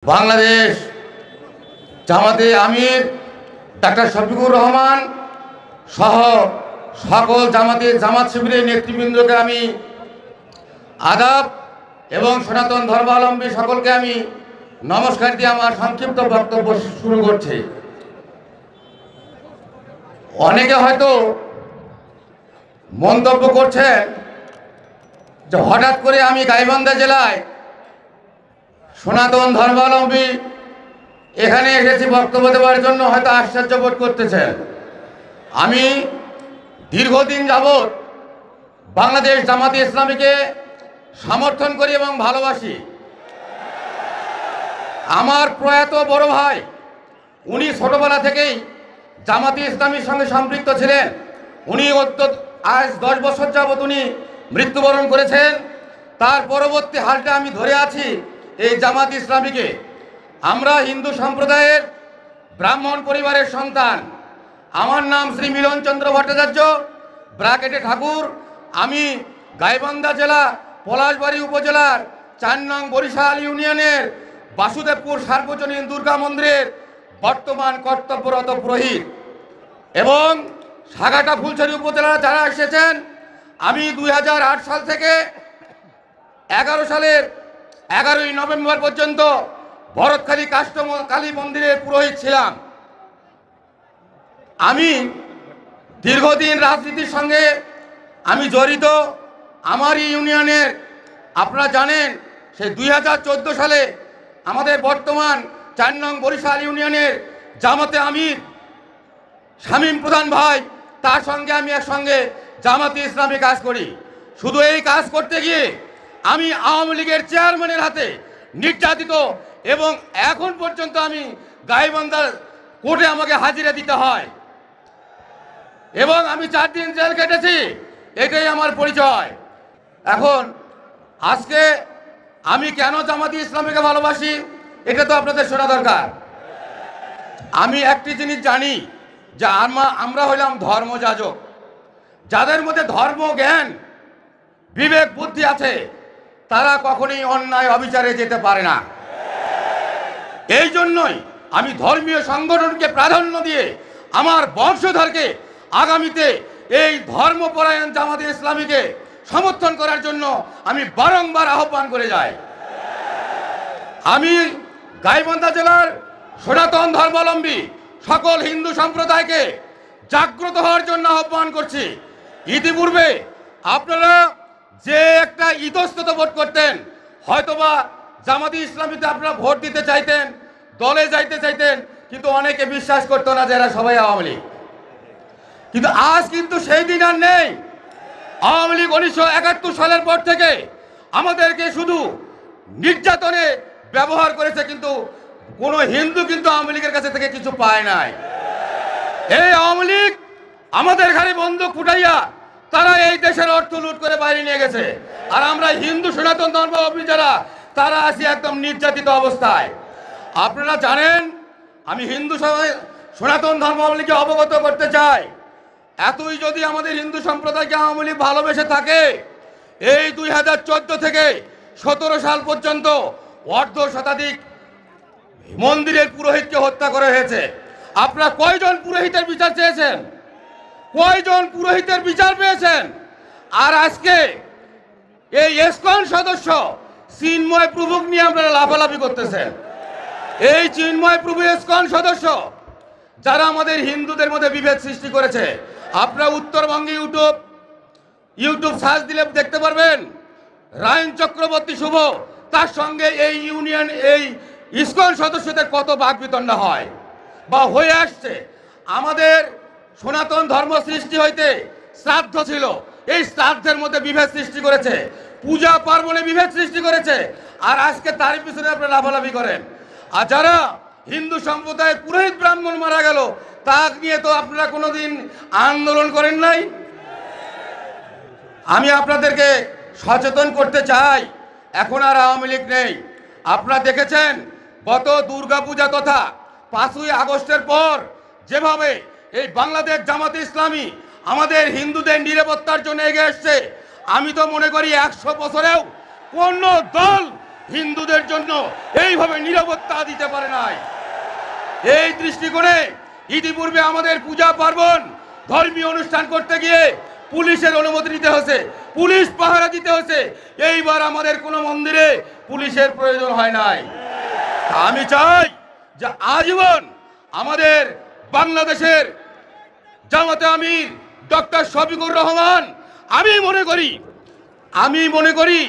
বাংলাদেশ জামাতে আমির ডাক্তার শফিকুর রহমান সহ সকল জামাত শিবিরের নেতৃবৃন্দকে আমি আদাব এবং সনাতন ধর্মাবলম্বী সকলকে আমি নমস্কার দিয়ে আমার সংক্ষিপ্ত বক্তব্য শুরু করছি। অনেকে হয়তো মন্তব্য করছেন যে হঠাৎ করে আমি গাইবান্ধা জেলায় সনাতন ধর্মাবলম্বী এখানে এসেছি বক্তব্য দেওয়ার জন্য, হয়তো আশ্চর্য বোধ করতেছেন। আমি দীর্ঘদিন যাবৎ বাংলাদেশ জামাতে ইসলামীকে সমর্থন করি এবং ভালোবাসি। আমার প্রয়াত বড় ভাই উনি ছোটবেলা থেকেই জামাতে ইসলামীর সঙ্গে সম্পৃক্ত ছিলেন। উনি আজ 10 বছর যাবৎ উনি মৃত্যুবরণ করেছেন। তার পরবর্তী হালটা আমি ধরে আছি এই জামাত ইসলামীকে। আমরা হিন্দু সম্প্রদায়ের ব্রাহ্মণ পরিবারের সন্তান। আমার নাম শ্রী মিলনচন্দ্র ভট্টাচার্য, ব্রাকেটে ঠাকুর। আমি গাইবান্ধা জেলা পলাশবাড়ি উপজেলার 4 নং বরিশাল ইউনিয়নের বাসুদেবপুর সার্বজনীন দুর্গা মন্দিরের বর্তমান কর্তব্যরত পুরোহিত। এবং সাগাটা ফুলছড়ি উপজেলা যারা এসেছেন, আমি 2008 সাল থেকে 11 সালের 11ই নভেম্বর পর্যন্ত ভরতখালী কালী মন্দিরের পুরোহিত ছিলাম। আমি দীর্ঘদিন রাজনীতির সঙ্গে আমি জড়িত। আমার ইউনিয়নের আপনারা জানেন সেই 2014 সালে আমাদের বর্তমান 4 নং বরিশাল ইউনিয়নের জামাতে আমির শামীম প্রধান ভাই, তার সঙ্গে আমি একসঙ্গে জামাতে ইসলামী কাজ করি। শুধু এই কাজ করতে গিয়ে আমি আওয়ামী লীগের চেয়ারম্যানের হাতে নির্যাতিত এবং এখন পর্যন্ত আমি গাইবান্ধার কোর্টে আমাকে হাজিরা দিতে হয় এবং আমি 4 দিন জেল কেটেছি। এটাই আমার পরিচয়। এখন আজকে আমি কেন জামাতে ইসলামীকে ভালোবাসি এটা তো আপনাদের শোনা দরকার। আমি একটি জিনিস জানি যে আমরা হইলাম ধর্মযাজক। যাদের মধ্যে ধর্ম জ্ঞান বিবেক বুদ্ধি আছে তারা কখনোই অন্যায় অবিচারে যেতে পারে না। এই জন্যই আমি ধর্মীয় সংগঠনকে প্রাধান্য দিয়ে আমার বংশধরকে আগামীতে এই ধর্মপরায়ণ জামাতে ইসলামীকে সমর্থন করার জন্য আমি বারংবার আহ্বান করে যাই। আমি গাইবান্ধা জেলার সনাতন ধর্মাবলম্বী সকল হিন্দু সম্প্রদায়কে জাগ্রত হওয়ার জন্য আহ্বান করছি। ইতিপূর্বে আপনারা যে একটা ইতস্তত ভোট করতেন, হয়তোবা জামাতে ইসলামীতে আপনারা ভোট দিতে চাইতেন, দলে যাইতে চাইতেন, কিন্তু অনেকে বিশ্বাস করতো না যে এরা সবাই আওয়ামী লীগ। কিন্তু আজ কিন্তু সেই দিন আর নেই। আওয়ামী লীগ 1971 সালের পর থেকে আমাদেরকে শুধু নির্যাতনে ব্যবহার করেছে, কিন্তু কোনো হিন্দু কিন্তু আওয়ামী লীগের কাছে থেকে কিছু পায় নাই। এই আওয়ামী লীগ আমাদের ঘরে বন্দুক ফুটাইয়া তারা এই দেশের অর্থ লুট করে বাইরে নিয়ে গেছে। আর আমরা হিন্দু সনাতন ধর্মাবলম্বী যারা, তারা আছি একদম নির্যাতিত অবস্থায়। আপনারা জানেন, আমি হিন্দু সনাতন ধর্মাবলম্বীকে অবগত করতে চাই, এতই যদি আমাদের হিন্দু সম্প্রদায়কে আওয়ামী লীগ ভালোবেসে থাকে, এই 2014 থেকে 17 সাল পর্যন্ত অর্ধ শতাধিক মন্দিরের পুরোহিতকে হত্যা করা হয়েছে। আপনারা কয়জন পুরোহিতের বিচার চেয়েছেন? কয়জন পুরোহিতের বিচার পেয়েছেন? আর আজকে এই ইসকন সদস্য চিন্ময় প্রভুকে নিয়ে আপনারা লাফালাফি করতেছেন। এই চিন্ময় প্রভু ইসকন সদস্য যারা আমাদের হিন্দুদের মধ্যে বিভেদ সৃষ্টি করেছে। আপনারা উত্তরবঙ্গে ইউটিউব সার্চ দিলে দেখতে পারবেন, রায়ন চক্রবর্তী শুভ তার সঙ্গে এই ইসকন সদস্যদের কত বাকবিতণ্ডা হয় বা হয়ে আসছে। আমাদের সনাতন ধর্ম সৃষ্টি হইতে শ্রাদ্ধ ছিল, এই শ্রাদ্ধের মধ্যে বিভেদ সৃষ্টি করেছে, পূজা পার্বণে বিভেদ সৃষ্টি করেছে। আর আজকে তার পিছনে আপনারা লাফালাফি করেন। আর যারা হিন্দু সম্প্রদায়ের পুরোহিত ব্রাহ্মণ মারা গেল, তা নিয়ে তো আপনারা কোনোদিন আন্দোলন করেন নাই। আমি আপনাদেরকে সচেতন করতে চাই, এখন আর আওয়ামী লীগ নেই। আপনারা দেখেছেন গত দুর্গাপূজা তথা 5ই আগস্টের পর যেভাবে এই বাংলাদেশ জামাতে ইসলামী আমাদের হিন্দুদের নিরাপত্তার জন্য এগিয়ে এসছে, আমি তো মনে করি 100 বছরেও কোন দল হিন্দুদের জন্য এইভাবে নিরাপত্তা দিতে পারে নাই। এই দৃষ্টিকোণে ইতিপূর্বে আমাদের পূজা পার্বণ ধর্মীয় অনুষ্ঠান করতে গিয়ে পুলিশের অনুমতি নিতে হয়েছে, পুলিশ পাহারা দিতে হয়েছে। এইবার আমাদের কোনো মন্দিরে পুলিশের প্রয়োজন হয় নাই। আমি চাই যে আজীবন আমাদের বাংলাদেশের জামাতে আমির ডক্টর শফিকুর রহমান, আমি মনে করি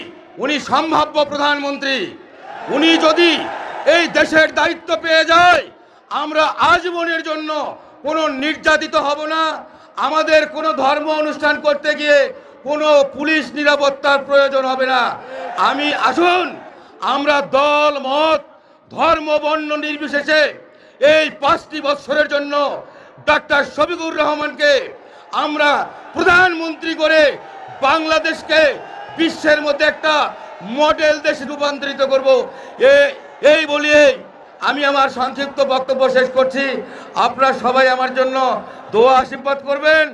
উনি সম্ভাব্য প্রধানমন্ত্রী। উনি যদি এই দেশের দায়িত্ব পেয়ে যায়, আমরা আজীবনের জন্য কোনো নির্যাতিত হব না। আমাদের কোনো ধর্ম অনুষ্ঠান করতে গিয়ে কোনো পুলিশ নিরাপত্তার প্রয়োজন হবে না। আসুন আমরা দল মত ধর্ম বর্ণ নির্বিশেষে এই 5টি বছরের জন্য ডক্টর শফিকুর রহমানকে আমরা প্রধানমন্ত্রী করে বাংলাদেশকে বিশ্বের মধ্যে একটা মডেল দেশে রূপান্তরিত করব। এই বলিয়ে আমি আমার সংক্ষিপ্ত বক্তব্য শেষ করছি। আপনারা সবাই আমার জন্য দোয়া আশীর্বাদ করবেন।